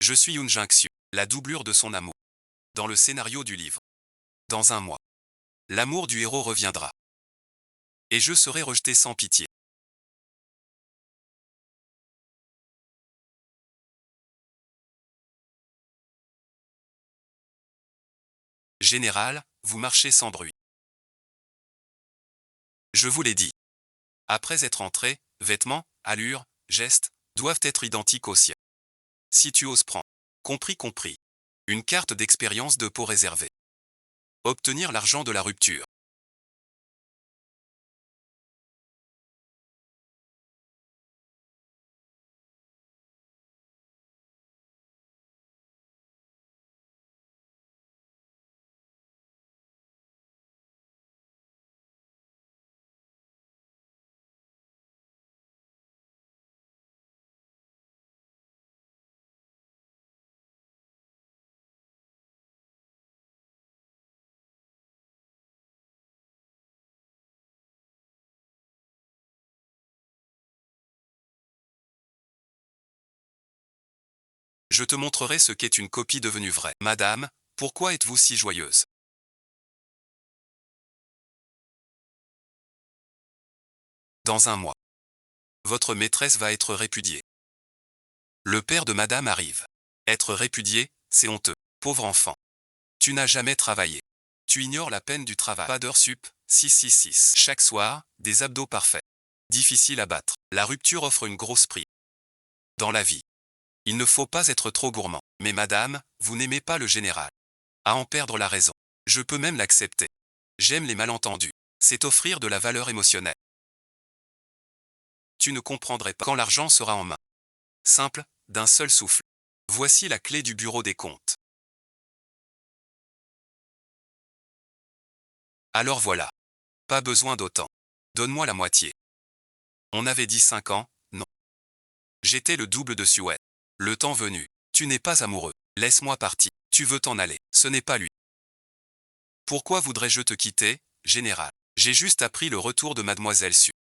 Je suis Yoon Jung-soo, la doublure de son amour. Dans le scénario du livre. Dans un mois. L'amour du héros reviendra. Et je serai rejeté sans pitié. Général, vous marchez sans bruit. Je vous l'ai dit. Après être entré, vêtements, allures, gestes, doivent être identiques aux siens. Si tu oses prendre. Compris. Une carte d'expérience de peau réservée. Obtenir l'argent de la rupture. Je te montrerai ce qu'est une copie devenue vraie. Madame, pourquoi êtes-vous si joyeuse? Dans un mois. Votre maîtresse va être répudiée. Le père de madame arrive. Être répudié, c'est honteux. Pauvre enfant. Tu n'as jamais travaillé. Tu ignores la peine du travail. Pas d'heure sup, 666. Chaque soir, des abdos parfaits. Difficile à battre. La rupture offre une grosse prix. Dans la vie. Il ne faut pas être trop gourmand. Mais madame, vous n'aimez pas le général. À en perdre la raison. Je peux même l'accepter. J'aime les malentendus. C'est offrir de la valeur émotionnelle. Tu ne comprendrais pas quand l'argent sera en main. Simple, d'un seul souffle. Voici la clé du bureau des comptes. Alors voilà. Pas besoin d'autant. Donne-moi la moitié. On avait dit 5 ans, non. J'étais le double de Sue. Le temps venu. Tu n'es pas amoureux. Laisse-moi partir. Tu veux t'en aller. Ce n'est pas lui. Pourquoi voudrais-je te quitter, général? J'ai juste appris le retour de mademoiselle Sue.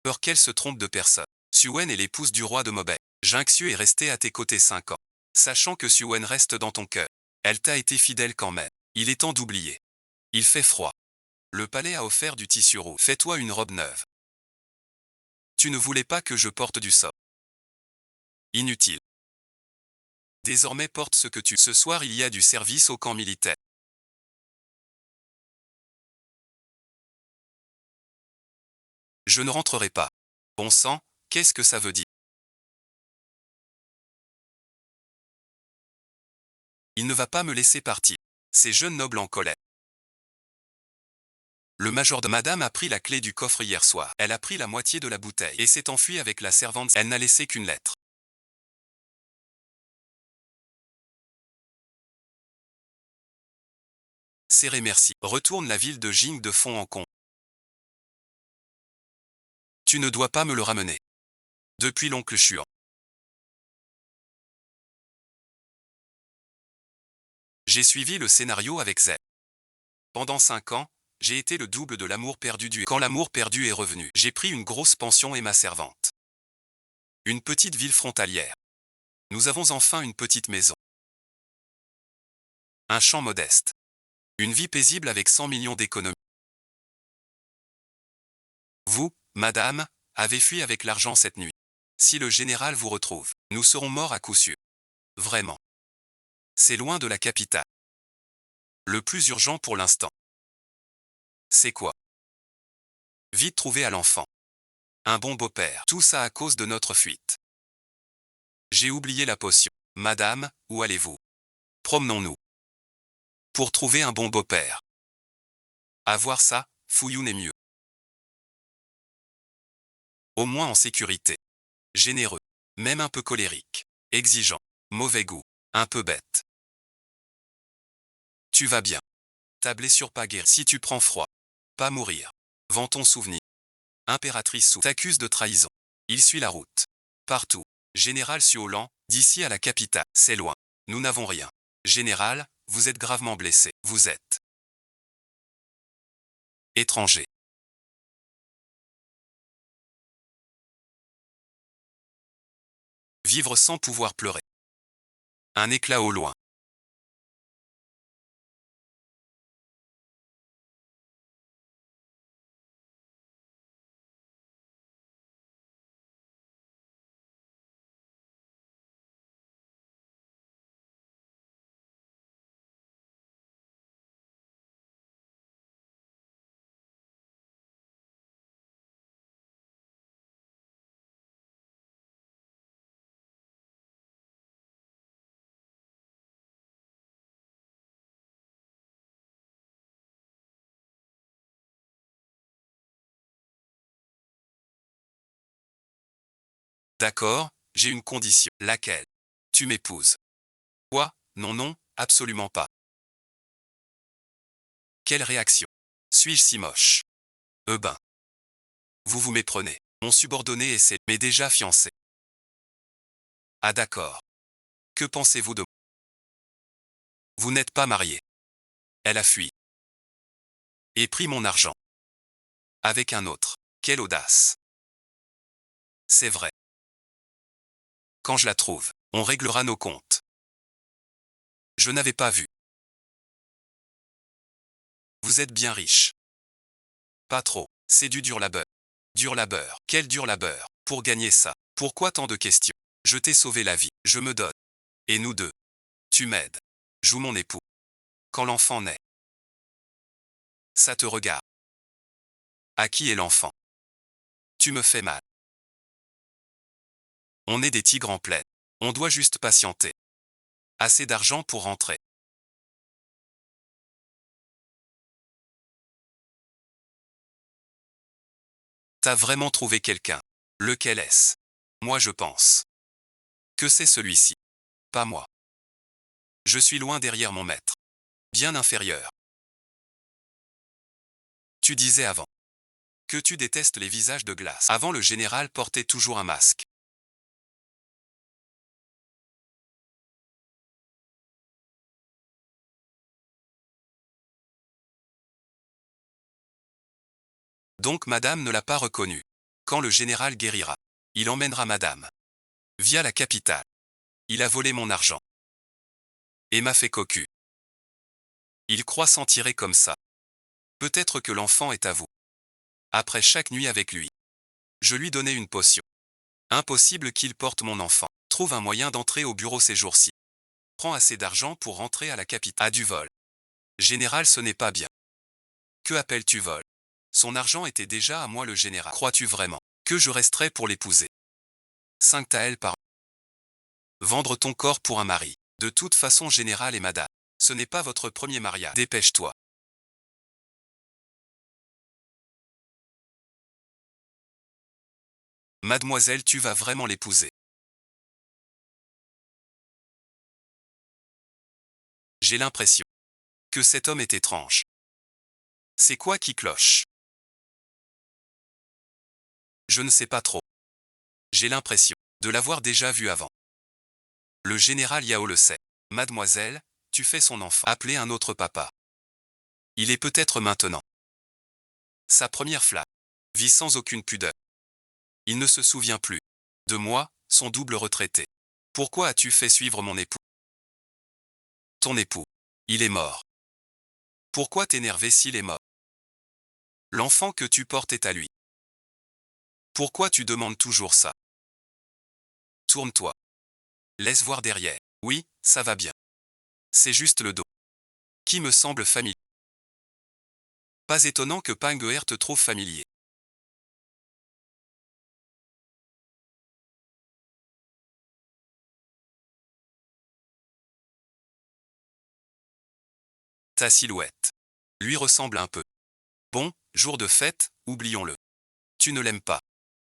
Peur qu'elle se trompe de personne. Suen est l'épouse du roi de Mobay. Jung-soo est resté à tes côtés 5 ans. Sachant que Suen reste dans ton cœur. Elle t'a été fidèle quand même. Il est temps d'oublier. Il fait froid. Le palais a offert du tissu rouge. Fais-toi une robe neuve. Tu ne voulais pas que je porte du sobre. Inutile. Désormais porte ce que tu... Ce soir il y a du service au camp militaire. Je ne rentrerai pas. Bon sang, qu'est-ce que ça veut dire? Il ne va pas me laisser partir. Ces jeunes nobles en colère. Le major de madame a pris la clé du coffre hier soir. Elle a pris la moitié de la bouteille et s'est enfuie avec la servante. Elle n'a laissé qu'une lettre. Serré merci. Retourne la ville de Jing de fond en comble. Tu ne dois pas me le ramener. Depuis l'oncle Chuan. J'ai suivi le scénario avec Z. Pendant 5 ans, j'ai été le double de l'amour perdu du... Quand l'amour perdu est revenu, j'ai pris une grosse pension et ma servante. Une petite ville frontalière. Nous avons enfin une petite maison. Un champ modeste. Une vie paisible avec 100 millions d'économies. Vous, madame, avez fui avec l'argent cette nuit. Si le général vous retrouve, nous serons morts à coup sûr. Vraiment. C'est loin de la capitale. Le plus urgent pour l'instant. C'est quoi? Vite trouver à l'enfant. Un bon beau-père. Tout ça à cause de notre fuite. J'ai oublié la potion. Madame, où allez-vous? Promenons-nous. Pour trouver un bon beau-père. Avoir ça, Fouilloun est mieux. Au moins en sécurité. Généreux. Même un peu colérique. Exigeant. Mauvais goût. Un peu bête. Tu vas bien. Ta blessure pas guérie. Si tu prends froid. Pas mourir. Vends ton souvenir. Impératrice Sou t'accuse de trahison. Il suit la route. Partout. Général Suolan, d'ici à la capitale, c'est loin. Nous n'avons rien. Général, vous êtes gravement blessé. Vous êtes étranger. Vivre sans pouvoir pleurer. Un éclat au loin. D'accord, j'ai une condition. Laquelle? Tu m'épouses. Quoi? Non, non, absolument pas. Quelle réaction? Suis-je si moche? Ben. Vous vous méprenez. Mon subordonné essaie, mais déjà fiancé. Ah d'accord. Que pensez-vous de moi? Vous n'êtes pas marié. Elle a fui. Et pris mon argent. Avec un autre. Quelle audace. C'est vrai. Quand je la trouve, on réglera nos comptes. Je n'avais pas vu. Vous êtes bien riche. Pas trop. C'est du dur labeur. Dur labeur. Quel dur labeur. Pour gagner ça. Pourquoi tant de questions? Je t'ai sauvé la vie. Je me donne. Et nous deux. Tu m'aides. Joue mon époux. Quand l'enfant naît. Ça te regarde. À qui est l'enfant? Tu me fais mal. On est des tigres en plaine. On doit juste patienter. Assez d'argent pour rentrer. T'as vraiment trouvé quelqu'un. Lequel est-ce? Moi je pense. Que c'est celui-ci. Pas moi. Je suis loin derrière mon maître. Bien inférieur. Tu disais avant. Que tu détestes les visages de glace. Avant le général portait toujours un masque. Donc madame ne l'a pas reconnu. Quand le général guérira, il emmènera madame. Via la capitale. Il a volé mon argent. Et m'a fait cocu. Il croit s'en tirer comme ça. Peut-être que l'enfant est à vous. Après chaque nuit avec lui. Je lui donnais une potion. Impossible qu'il porte mon enfant. Trouve un moyen d'entrer au bureau ces jours-ci. Prends assez d'argent pour rentrer à la capitale. Ah du vol. Général, ce n'est pas bien. Que appelles-tu vol? Son argent était déjà à moi le général. Crois-tu vraiment que je resterai pour l'épouser? 5 taels par an. Vendre ton corps pour un mari. De toute façon général et madame. Ce n'est pas votre premier mariage. Dépêche-toi. Mademoiselle, tu vas vraiment l'épouser. J'ai l'impression que cet homme est étrange. C'est quoi qui cloche? Je ne sais pas trop. J'ai l'impression de l'avoir déjà vu avant. Le général Yao le sait. Mademoiselle, tu fais son enfant. Appelez un autre papa. Il est peut-être maintenant. Sa première flamme. Vit sans aucune pudeur. Il ne se souvient plus. De moi, son double retraité. Pourquoi as-tu fait suivre mon époux? Ton époux. Il est mort. Pourquoi t'énerver s'il est mort? L'enfant que tu portes est à lui. Pourquoi tu demandes toujours ça? Tourne-toi. Laisse voir derrière. Oui, ça va bien. C'est juste le dos. Qui me semble familier. Pas étonnant que Panguer te trouve familier. Ta silhouette. Lui ressemble un peu. Bon, jour de fête, oublions-le. Tu ne l'aimes pas.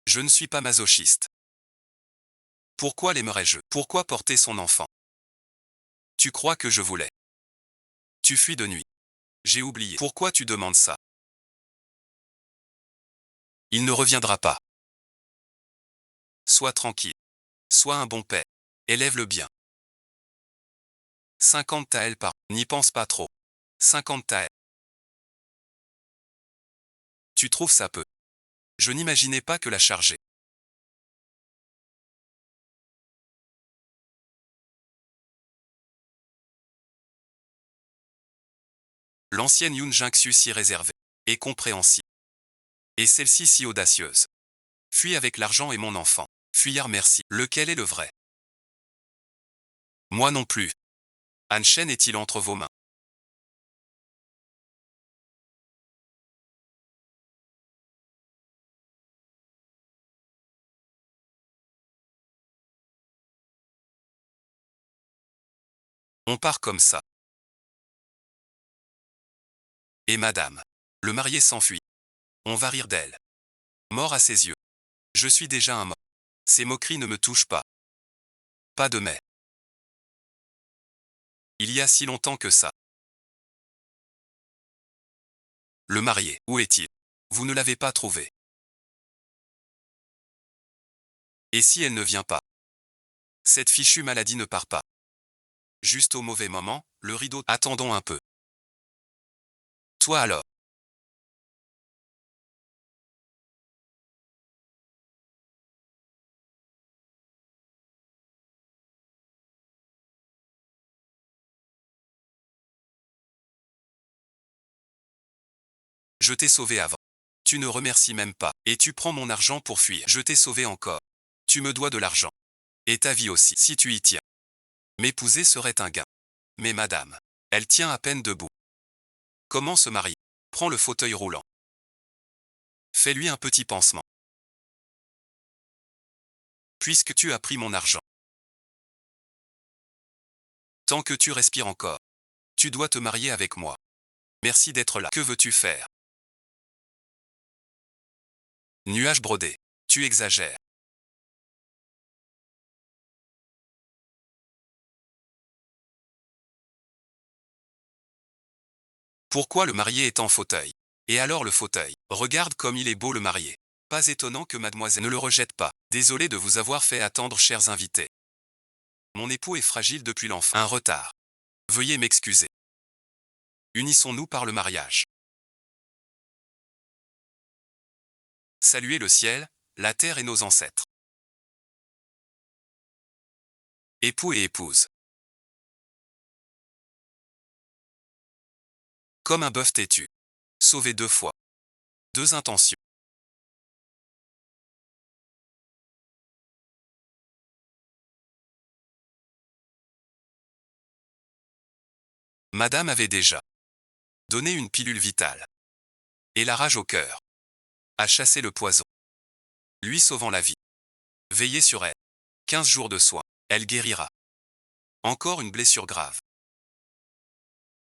Je ne suis pas masochiste. Pourquoi l'aimerais-je? Pourquoi porter son enfant? Tu crois que je voulais? Tu fuis de nuit. J'ai oublié. Pourquoi tu demandes ça? Il ne reviendra pas. Sois tranquille. Sois un bon père. Élève-le bien. 50 taels par. N'y pense pas trop. 50 taels. Tu trouves ça peu? Je n'imaginais pas que la charger. L'ancienne Yoon Jung-soo si réservée et compréhensive. Et celle-ci si audacieuse. Fuis avec l'argent et mon enfant. Fuyard merci. Lequel est le vrai? Moi non plus. Han Shen est-il entre vos mains? On part comme ça. Et madame. Le marié s'enfuit. On va rire d'elle. Mort à ses yeux. Je suis déjà un mort. Ces moqueries ne me touchent pas. Pas de mais. Il y a si longtemps que ça. Le marié, où est-il? Vous ne l'avez pas trouvé. Et si elle ne vient pas? Cette fichue maladie ne part pas. Juste au mauvais moment, le rideau. Attendons un peu. Toi alors? Je t'ai sauvé avant. Tu ne remercies même pas. Et tu prends mon argent pour fuir. Je t'ai sauvé encore. Tu me dois de l'argent. Et ta vie aussi, si tu y tiens. M'épouser serait un gain. Mais madame, elle tient à peine debout. Comment se marier? Prends le fauteuil roulant. Fais-lui un petit pansement. Puisque tu as pris mon argent. Tant que tu respires encore. Tu dois te marier avec moi. Merci d'être là. Que veux-tu faire? Nuage brodé. Tu exagères. Pourquoi le marié est en fauteuil? Et alors le fauteuil? Regarde comme il est beau le marié. Pas étonnant que mademoiselle ne le rejette pas. Désolé de vous avoir fait attendre, chers invités. Mon époux est fragile depuis l'enfant. Un retard. Veuillez m'excuser. Unissons-nous par le mariage. Saluez le ciel, la terre et nos ancêtres. Époux et épouse. Comme un bœuf têtu. Sauvé 2 fois. 2 intentions. Madame avait déjà donné une pilule vitale. Et la rage au cœur. A chassé le poison. Lui sauvant la vie. Veillez sur elle. 15 jours de soins. Elle guérira. Encore une blessure grave.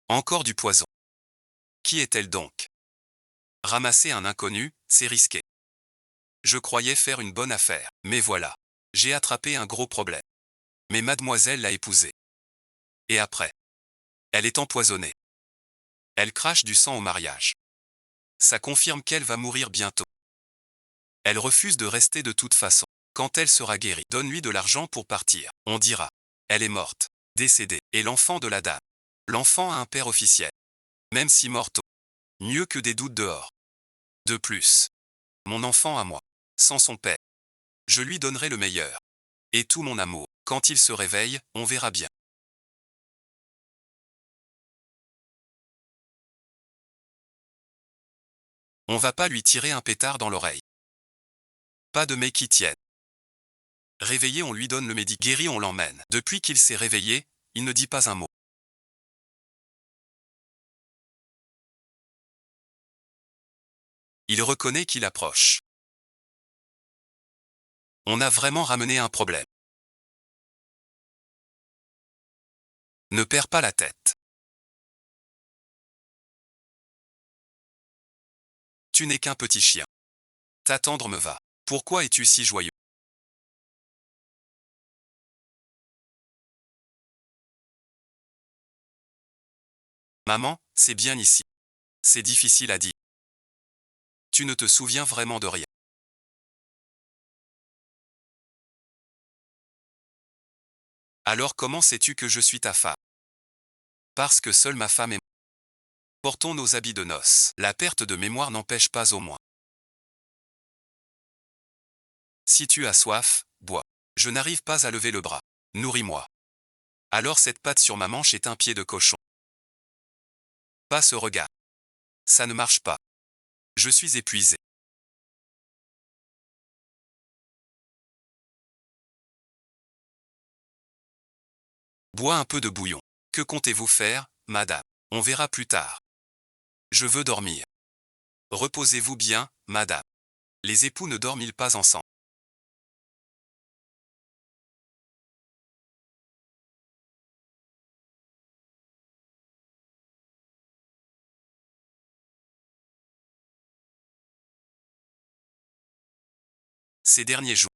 Encore du poison. Qui est-elle donc? Ramasser un inconnu, c'est risqué. Je croyais faire une bonne affaire, mais voilà. J'ai attrapé un gros problème. Mais mademoiselle l'a épousé. Et après? Elle est empoisonnée. Elle crache du sang au mariage. Ça confirme qu'elle va mourir bientôt. Elle refuse de rester de toute façon. Quand elle sera guérie, donne-lui de l'argent pour partir. On dira. Elle est morte. Décédée. Et l'enfant de la dame. L'enfant a un père officiel. Même si mortaux. Mieux que des doutes dehors. De plus. Mon enfant à moi. Sans son père. Je lui donnerai le meilleur. Et tout mon amour. Quand il se réveille, on verra bien. On va pas lui tirer un pétard dans l'oreille. Pas de mec qui tienne. Réveillé, on lui donne le médic. Guéri, on l'emmène. Depuis qu'il s'est réveillé, il ne dit pas un mot. Il reconnaît qu'il approche. On a vraiment ramené un problème. Ne perds pas la tête. Tu n'es qu'un petit chien. T'attendre me va. Pourquoi es-tu si joyeux? Maman, c'est bien ici. C'est difficile à dire. Tu ne te souviens vraiment de rien. Alors comment sais-tu que je suis ta femme? Parce que seule ma femme est. Portons nos habits de noces. La perte de mémoire n'empêche pas au moins. Si tu as soif, bois. Je n'arrive pas à lever le bras. Nourris-moi. Alors cette patte sur ma manche est un pied de cochon. Pas ce regard. Ça ne marche pas. Je suis épuisé. Bois un peu de bouillon. Que comptez-vous faire, madame? On verra plus tard. Je veux dormir. Reposez-vous bien, madame. Les époux ne dorment-ils pas ensemble? Ces derniers jours.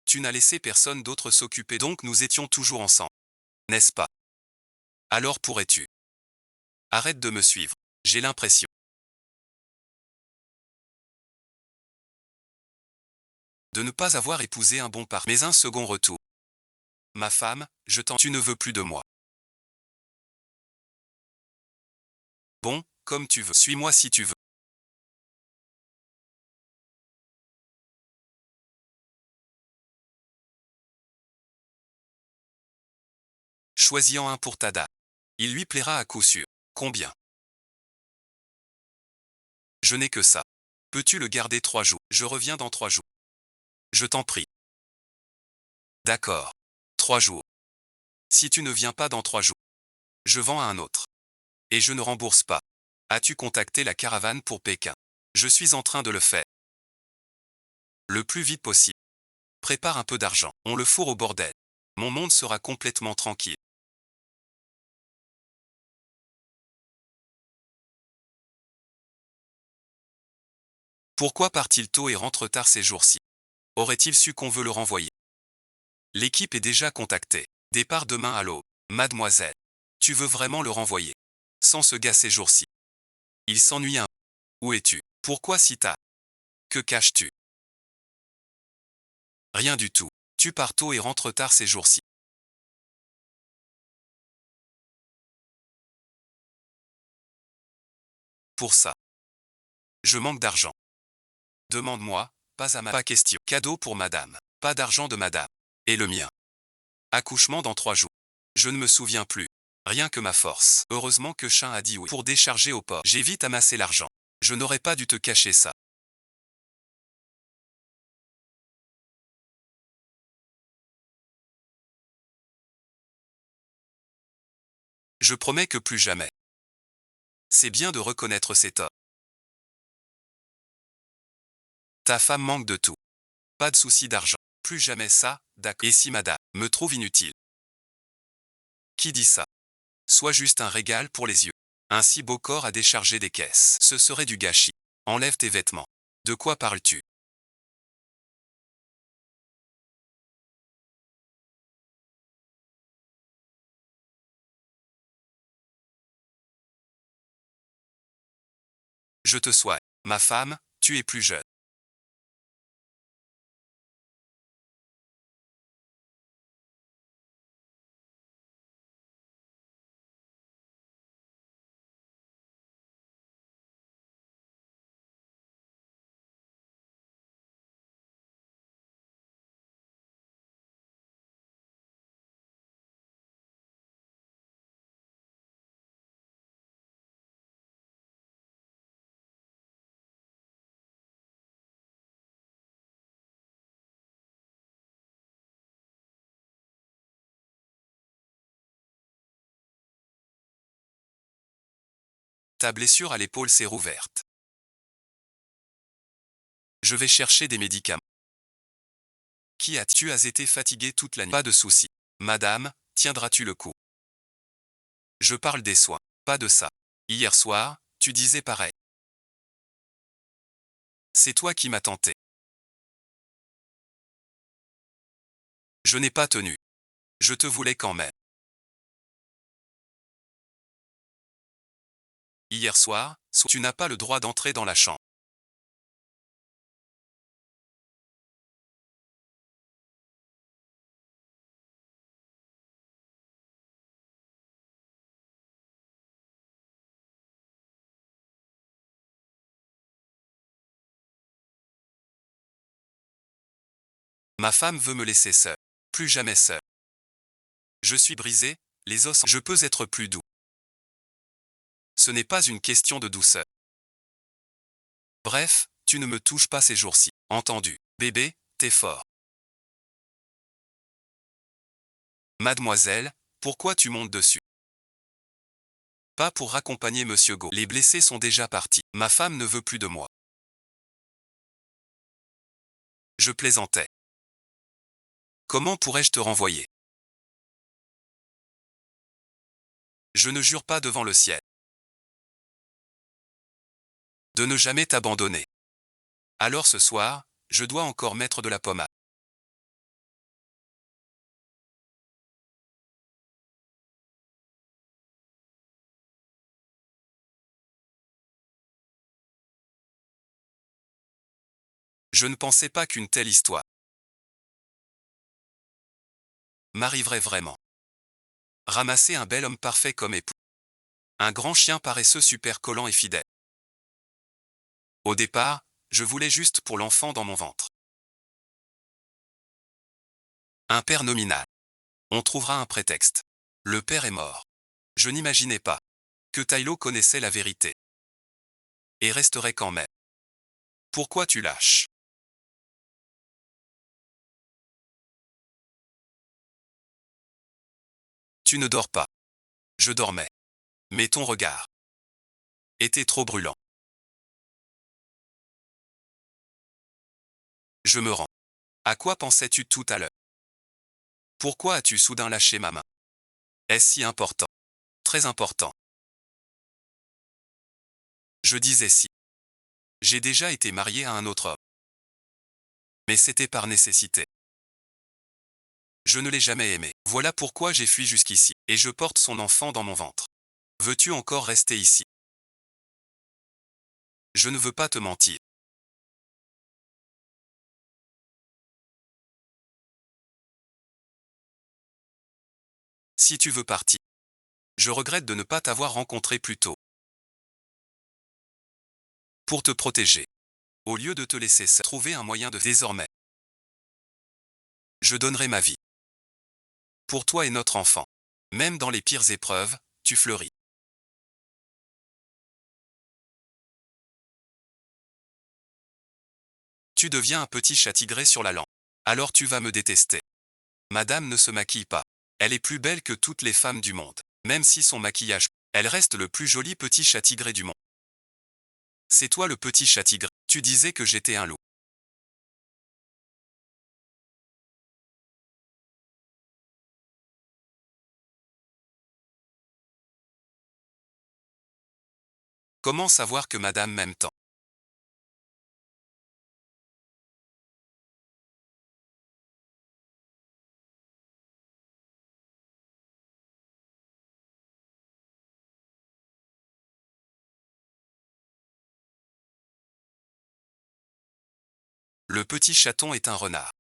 Tu n'as laissé personne d'autre s'occuper, donc nous étions toujours ensemble. N'est-ce pas? Alors pourrais-tu? Arrête de me suivre. J'ai l'impression de ne pas avoir épousé un bon partenaire. Mais un second retour. Ma femme, tu ne veux plus de moi. Bon, comme tu veux. Suis-moi si tu veux. Choisis-en un pour ta dame. Il lui plaira à coup sûr. Combien? Je n'ai que ça. Peux-tu le garder 3 jours? Je reviens dans 3 jours. Je t'en prie. D'accord. 3 jours. Si tu ne viens pas dans 3 jours, je vends à un autre. Et je ne rembourse pas. As-tu contacté la caravane pour Pékin? Je suis en train de le faire. Le plus vite possible. Prépare un peu d'argent. On le fourre au bordel. Mon monde sera complètement tranquille. Pourquoi part-il tôt et rentre tard ces jours-ci? Aurait-il su qu'on veut le renvoyer? L'équipe est déjà contactée. Départ demain à l'aube. Mademoiselle. Tu veux vraiment le renvoyer? Sans ce gars ces jours-ci. Il s'ennuie un peu. Où es-tu? Pourquoi si tard? Que caches-tu? Rien du tout. Tu pars tôt et rentres tard ces jours-ci. Pour ça. Je manque d'argent. Demande-moi, pas question. Cadeau pour madame. Pas d'argent de madame. Et le mien. Accouchement dans 3 jours. Je ne me souviens plus. Rien que ma force. Heureusement que Chin a dit oui. Pour décharger au port. J'ai vite amassé l'argent. Je n'aurais pas dû te cacher ça. Je promets que plus jamais. C'est bien de reconnaître ses torts. Ta femme manque de tout. Pas de souci d'argent. Plus jamais ça, d'accord. Et si madame me trouve inutile? Qui dit ça? Sois juste un régal pour les yeux. Un si beau corps à décharger des caisses. Ce serait du gâchis. Enlève tes vêtements. De quoi parles-tu? Je te souhaite. Ma femme, tu es plus jeune. Ta blessure à l'épaule s'est rouverte. Je vais chercher des médicaments. Tu as été fatigué toute la nuit? Pas de souci. Madame, tiendras-tu le coup? Je parle des soins. Pas de ça. Hier soir, tu disais pareil. C'est toi qui m'as tenté. Je n'ai pas tenu. Je te voulais quand même. Hier soir, tu n'as pas le droit d'entrer dans la chambre. Ma femme veut me laisser seul. Plus jamais seul. Je suis brisé, les os. Je peux être plus doux. Ce n'est pas une question de douceur. Bref, tu ne me touches pas ces jours-ci. Entendu. Bébé, t'es fort. Mademoiselle, pourquoi tu montes dessus? Pas pour raccompagner Monsieur Go. Les blessés sont déjà partis. Ma femme ne veut plus de moi. Je plaisantais. Comment pourrais-je te renvoyer? Je ne jure pas devant le ciel de ne jamais t'abandonner. Alors ce soir, je dois encore mettre de la pommade. Je ne pensais pas qu'une telle histoire m'arriverait vraiment. Ramasser un bel homme parfait comme époux. Un grand chien paresseux super collant et fidèle. Au départ, je voulais juste pour l'enfant dans mon ventre. Un père nominal. On trouvera un prétexte. Le père est mort. Je n'imaginais pas que Tylo connaissait la vérité. Et resterait quand même. Pourquoi tu lâches? Tu ne dors pas. Je dormais. Mais ton regard était trop brûlant. Je me rends. À quoi pensais-tu tout à l'heure? Pourquoi as-tu soudain lâché ma main? Est-ce si important? Très important. Je disais si. J'ai déjà été marié à un autre homme. Mais c'était par nécessité. Je ne l'ai jamais aimé. Voilà pourquoi j'ai fui jusqu'ici. Et je porte son enfant dans mon ventre. Veux-tu encore rester ici? Je ne veux pas te mentir. Si tu veux partir. Je regrette de ne pas t'avoir rencontré plus tôt. Pour te protéger. Au lieu de te laisser seul, trouver un moyen de désormais. Je donnerai ma vie. Pour toi et notre enfant. Même dans les pires épreuves, tu fleuris. Tu deviens un petit chat tigré sur la langue. Alors tu vas me détester. Madame ne se maquille pas. Elle est plus belle que toutes les femmes du monde. Même si son maquillage, elle reste le plus joli petit chat tigré du monde. C'est toi le petit chat tigré. Tu disais que j'étais un loup. Comment savoir que madame m'aime tant? Le petit chaton est un renard.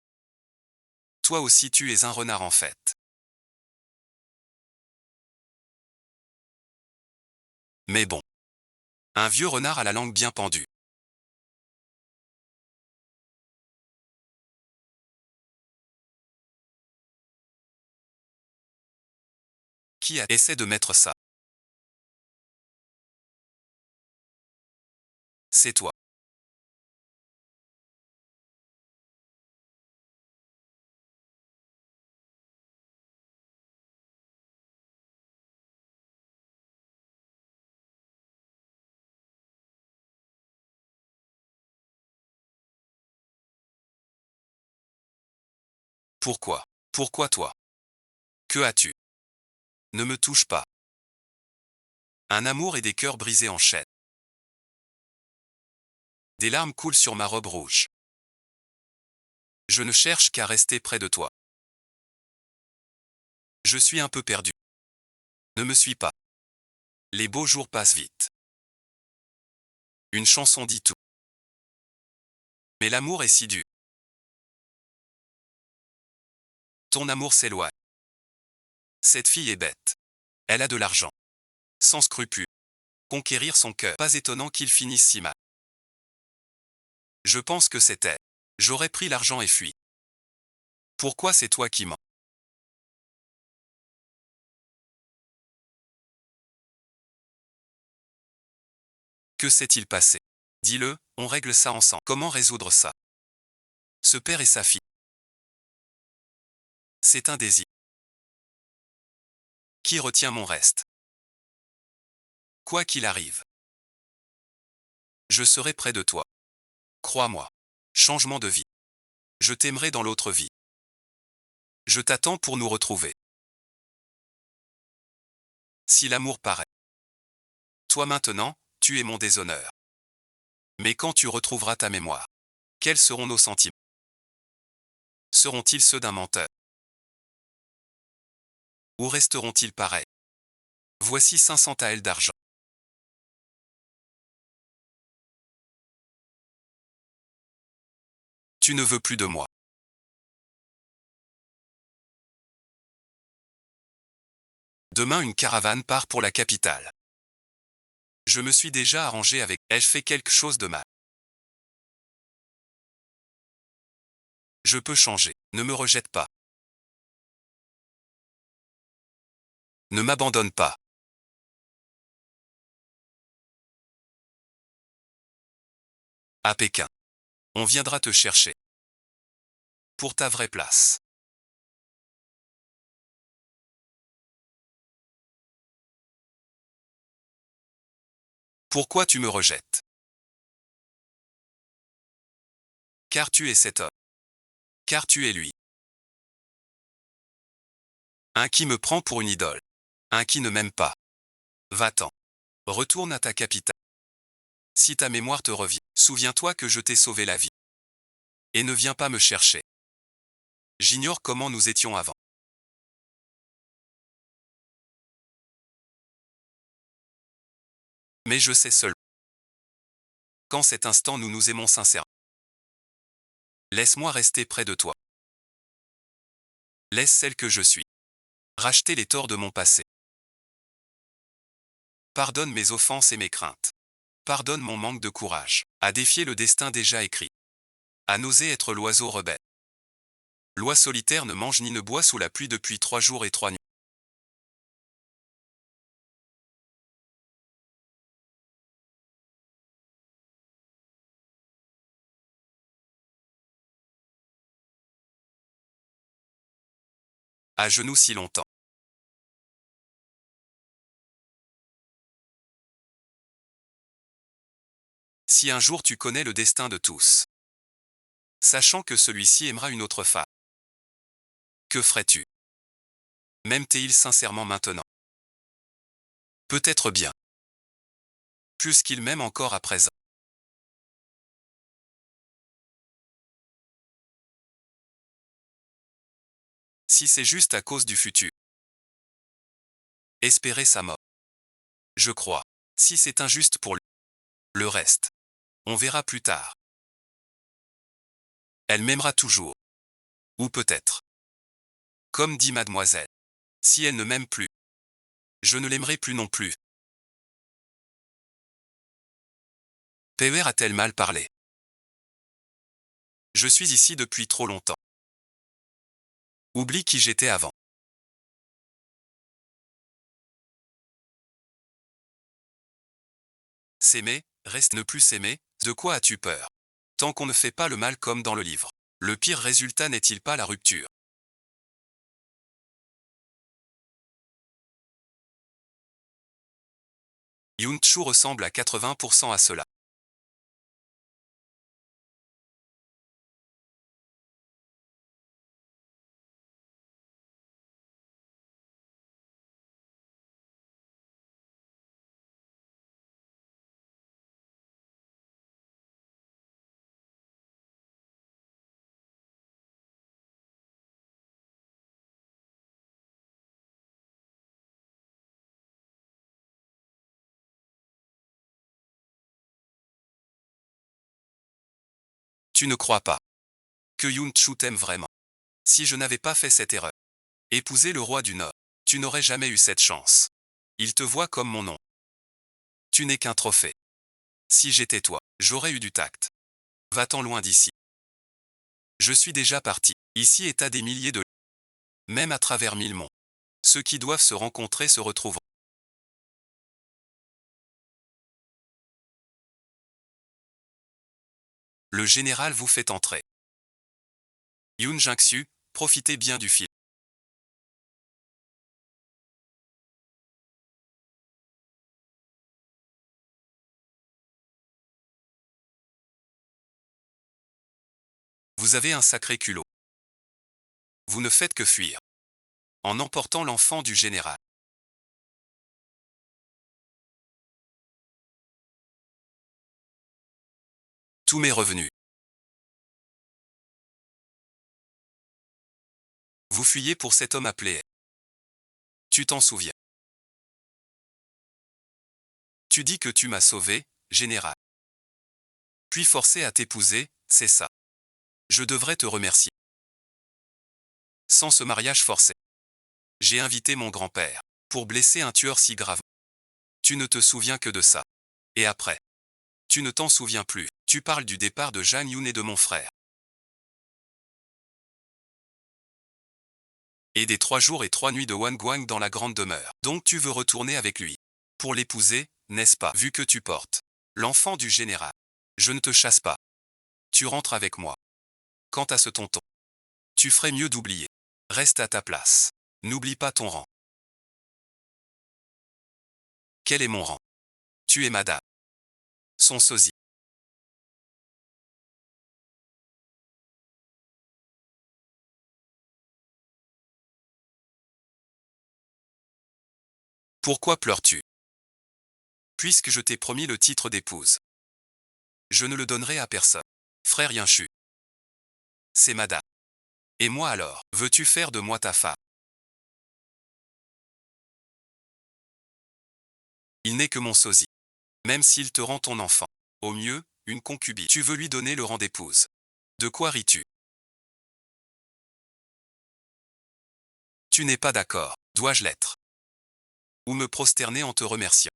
Toi aussi tu es un renard en fait. Mais bon. Un vieux renard à la langue bien pendue. Qui a essayé de mettre ça? C'est toi. Pourquoi? Pourquoi toi? Que as-tu? Ne me touche pas. Un amour et des cœurs brisés en chaîne. Des larmes coulent sur ma robe rouge. Je ne cherche qu'à rester près de toi. Je suis un peu perdu. Ne me suis pas. Les beaux jours passent vite. Une chanson dit tout. Mais l'amour est si dur. Ton amour s'éloigne. Cette fille est bête. Elle a de l'argent. Sans scrupule. Conquérir son cœur. Pas étonnant qu'il finisse si mal. Je pense que c'est elle. J'aurais pris l'argent et fui. Pourquoi c'est toi qui mens? Que s'est-il passé? Dis-le, on règle ça ensemble. Comment résoudre ça? Ce père et sa fille. C'est un désir. Qui retient mon reste? Quoi qu'il arrive, je serai près de toi. Crois-moi. Changement de vie. Je t'aimerai dans l'autre vie. Je t'attends pour nous retrouver. Si l'amour paraît. Toi maintenant, tu es mon déshonneur. Mais quand tu retrouveras ta mémoire, quels seront nos sentiments? Seront-ils ceux d'un menteur? Ou resteront-ils pareils? Voici 500 taels d'argent. Tu ne veux plus de moi. Demain une caravane part pour la capitale. Je me suis déjà arrangé avec. Ai-je fait quelque chose de mal? Je peux changer. Ne me rejette pas. Ne m'abandonne pas. À Pékin. On viendra te chercher. Pour ta vraie place. Pourquoi tu me rejettes? Car tu es cet homme. Car tu es lui. Un qui me prend pour une idole. Un qui ne m'aime pas. Va-t'en. Retourne à ta capitale. Si ta mémoire te revient, souviens-toi que je t'ai sauvé la vie. Et ne viens pas me chercher. J'ignore comment nous étions avant. Mais je sais seul. Qu'en cet instant nous nous aimons sincèrement. Laisse-moi rester près de toi. Laisse celle que je suis. Racheter les torts de mon passé. Pardonne mes offenses et mes craintes. Pardonne mon manque de courage. À défier le destin déjà écrit. À n'oser être l'oiseau rebelle. L'oie solitaire ne mange ni ne boit sous la pluie depuis 3 jours et 3 nuits. À genoux si longtemps. Si un jour tu connais le destin de tous, sachant que celui-ci aimera une autre femme, que ferais-tu? M'aimes-t-il sincèrement maintenant? Peut-être bien. Plus qu'il m'aime encore à présent. Si c'est juste à cause du futur. Espérer sa mort. Je crois. Si c'est injuste pour lui. Le reste. On verra plus tard. Elle m'aimera toujours. Ou peut-être. Comme dit mademoiselle. Si elle ne m'aime plus. Je ne l'aimerai plus non plus. Pewer a-t-elle mal parlé? Je suis ici depuis trop longtemps. Oublie qui j'étais avant. S'aimer, reste ne plus s'aimer, de quoi as-tu peur? Tant qu'on ne fait pas le mal comme dans le livre. Le pire résultat n'est-il pas la rupture? Yun-Chu ressemble à 80% à cela. Tu ne crois pas que Yun-Chu t'aime vraiment? Si je n'avais pas fait cette erreur, épouser le roi du Nord, tu n'aurais jamais eu cette chance. Il te voit comme mon nom. Tu n'es qu'un trophée. Si j'étais toi, j'aurais eu du tact. Va-t'en loin d'ici. Je suis déjà parti. Ici est à des milliers de... Même à travers 1000 monts. Ceux qui doivent se rencontrer se retrouvent. Le général vous fait entrer. Yoon Jung-soo, profitez bien du film. Vous avez un sacré culot. Vous ne faites que fuir. En emportant l'enfant du général. Tous mes revenus. Vous fuyez pour cet homme appelé. Tu t'en souviens. Tu dis que tu m'as sauvé, général. Puis forcé à t'épouser, c'est ça. Je devrais te remercier. Sans ce mariage forcé. J'ai invité mon grand-père. Pour blesser un tueur si grave. Tu ne te souviens que de ça. Et après. Tu ne t'en souviens plus. Tu parles du départ de Jang Yoon et de mon frère. Et des 3 jours et 3 nuits de Wan Guang dans la grande demeure. Donc tu veux retourner avec lui. Pour l'épouser, n'est-ce pas, vu que tu portes l'enfant du général. Je ne te chasse pas. Tu rentres avec moi. Quant à ce tonton, tu ferais mieux d'oublier. Reste à ta place. N'oublie pas ton rang. Quel est mon rang? Tu es madame. Son sosie. Pourquoi pleures-tu? Puisque je t'ai promis le titre d'épouse. Je ne le donnerai à personne. Frère Yinchu. C'est madame. Et moi alors, veux-tu faire de moi ta femme? Il n'est que mon sosie. Même s'il te rend ton enfant. Au mieux, une concubine. Tu veux lui donner le rang d'épouse. De quoi ris-tu? Tu n'es pas d'accord. Dois-je l'être? Ou me prosterner en te remerciant?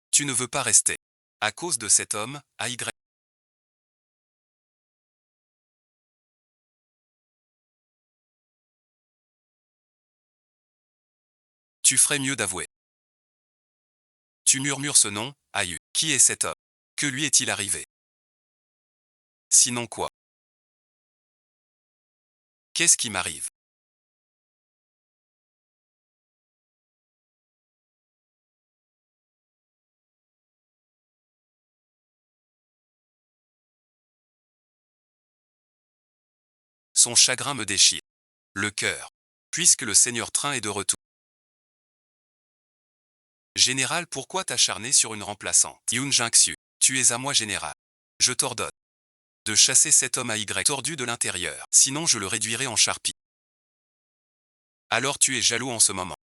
Tu ne veux pas rester. À cause de cet homme, AY. Tu ferais mieux d'avouer. Tu murmures ce nom, Ayu. Qui est cet homme? Que lui est-il arrivé? Sinon quoi? Qu'est-ce qui m'arrive? Son chagrin me déchire. Le cœur. Puisque le seigneur Train est de retour. Général, pourquoi t'acharner sur une remplaçante? Yoon Jung-soo. Tu es à moi, général. Je t'ordonne de chasser cet homme AY tordu de l'intérieur. Sinon je le réduirai en charpie. Alors tu es jaloux en ce moment.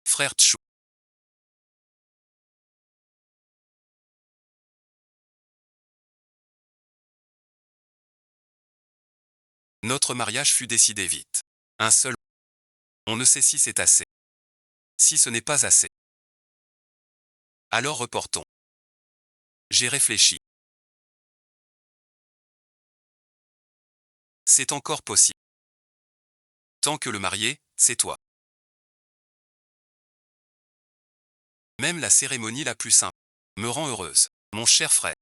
Frère Tchou. Notre mariage fut décidé vite. Un seul. On ne sait si c'est assez. Si ce n'est pas assez. Alors reportons. J'ai réfléchi. C'est encore possible. Tant que le marié, c'est toi. Même la cérémonie la plus simple me rend heureuse. Mon cher frère.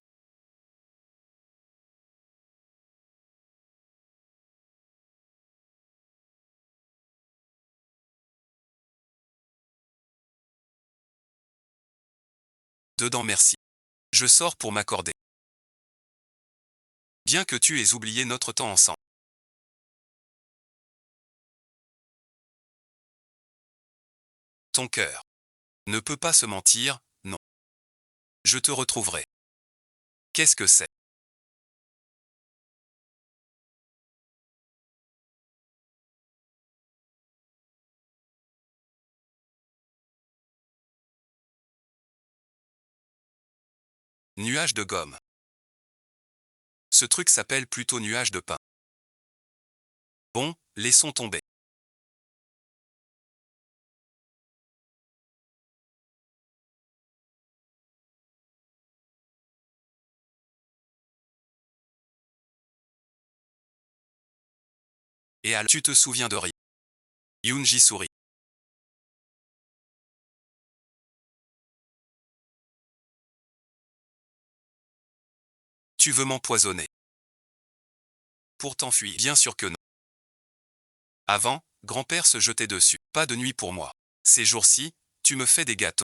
Dedans merci. Je sors pour m'accorder. Bien que tu aies oublié notre temps ensemble. Ton cœur ne peut pas se mentir, non. Je te retrouverai. Qu'est-ce que c'est? Nuage de gomme. Ce truc s'appelle plutôt nuage de pain. Bon, laissons tomber. Et tu te souviens de Ri. Yoonji sourit. Tu veux m'empoisonner? Pour t'enfuir? Bien sûr que non. Avant, grand-père se jetait dessus. Pas de nuit pour moi. Ces jours-ci, tu me fais des gâteaux.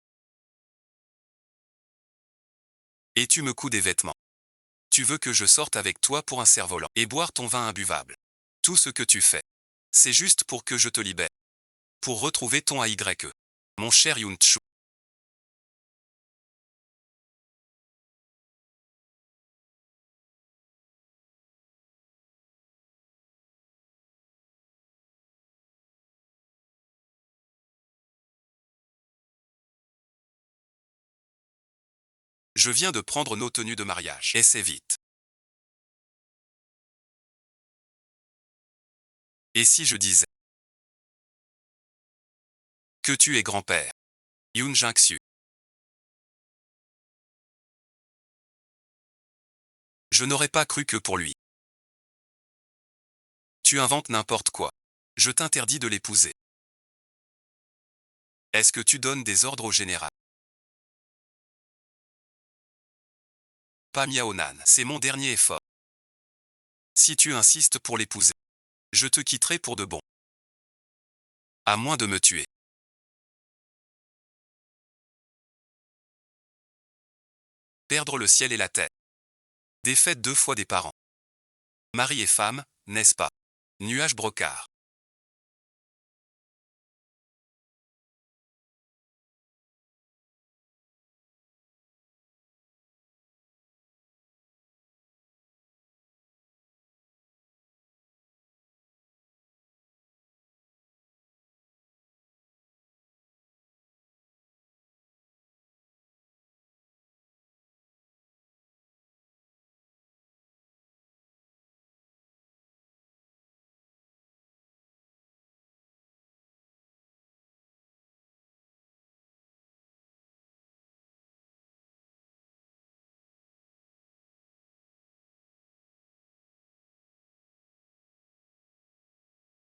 Et tu me couds des vêtements. Tu veux que je sorte avec toi pour un cerf-volant et boire ton vin imbuvable. Tout ce que tu fais, c'est juste pour que je te libère. Pour retrouver ton AYE. Mon cher Yoon-Chu. Je viens de prendre nos tenues de mariage. Et c'est vite. Et si je disais que tu es grand-père? Yoon Jung-su. Je n'aurais pas cru que pour lui. Tu inventes n'importe quoi. Je t'interdis de l'épouser. Est-ce que tu donnes des ordres au général? Pas Miaonan, c'est mon dernier effort. Si tu insistes pour l'épouser, je te quitterai pour de bon. À moins de me tuer. Perdre le ciel et la terre. Défaite 2 fois des parents. Mari et femme, n'est-ce pas? Nuage brocard.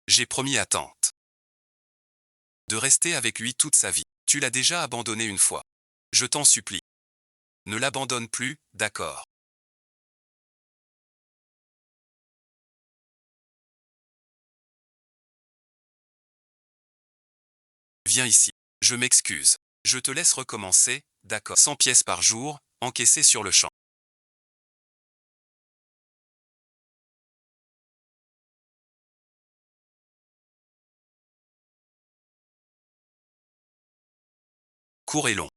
J'ai promis à tante de rester avec lui toute sa vie. Tu l'as déjà abandonné une fois. Je t'en supplie. Ne l'abandonne plus, d'accord? Viens ici. Je m'excuse. Je te laisse recommencer, d'accord? 100 pièces par jour, encaissées sur le champ. Court et long.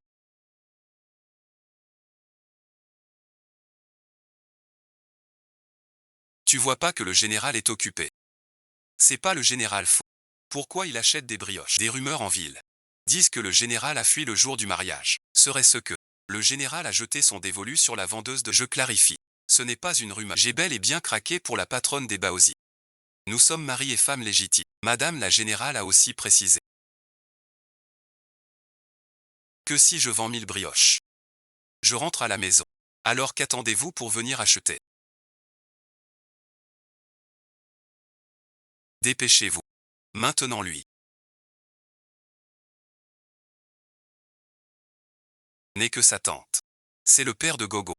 Tu vois pas que le général est occupé. C'est pas le général fou. Pourquoi il achète des brioches? Des rumeurs en ville disent que le général a fui le jour du mariage. Serait-ce que le général a jeté son dévolu sur la vendeuse de... Je clarifie. Ce n'est pas une rumeur. J'ai bel et bien craqué pour la patronne des Baozi. Nous sommes mari et femme légitimes. Madame la générale a aussi précisé que si je vends 1000 brioches, je rentre à la maison. Alors qu'attendez-vous pour venir acheter? Dépêchez-vous. Maintenant lui n'est que sa tante. C'est le père de Gogo.